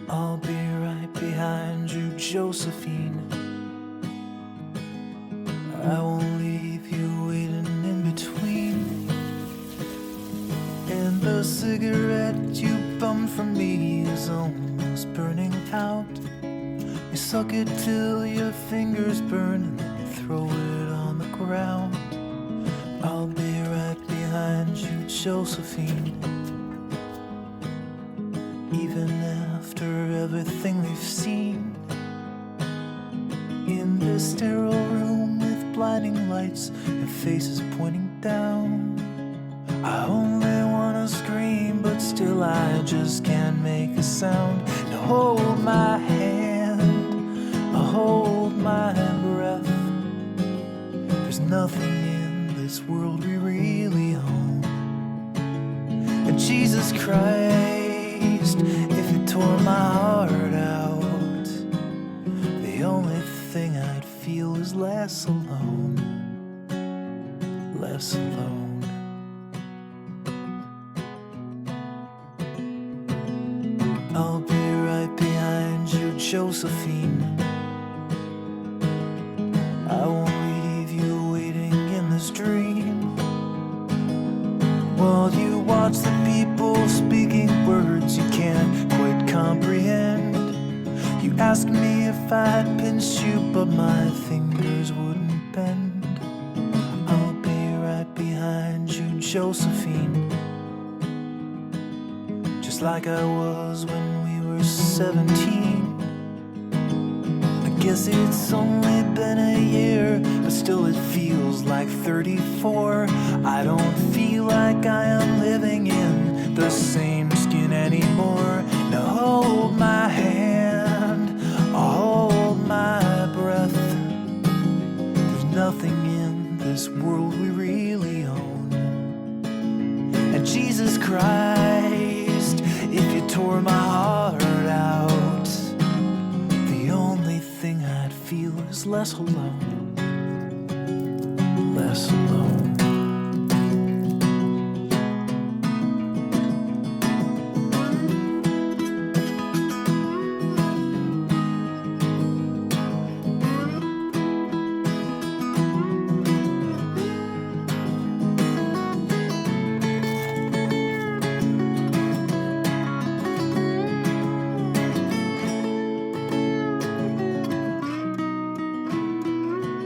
I'll be right behind you, Josephine. I won't leave you waiting in between. And the cigarette you bummed from me is almost burning out. You suck it till your fingers burn and then you throw it on the ground. I'll be right behind you, Josephine. Even after everything we've seen in this sterile room with blinding lights and faces pointing down, I only wanna scream, but still I just can't make a sound. Now hold my hand, hold my breath. There's nothing in this world we really own. And Jesus Christ, if you tore my heart out, the only thing I'd feel is less alone, less alone. I'll be right behind you, Josephine. I won't leave you waiting in this dream, while you watch the people speaking words you can't quite comprehend. You asked me if I'd pinch you, but my fingers wouldn't bend. I'll be right behind you, Josephine, just like I was when we were 17. I guess it's only been a year, but still it feels like 34. I don't feel like I am living in the same skin anymore. Now hold my hand, hold my breath. There's nothing in this world we really own. And Jesus Christ, if you tore my heart out, the only thing I'd feel is less alone.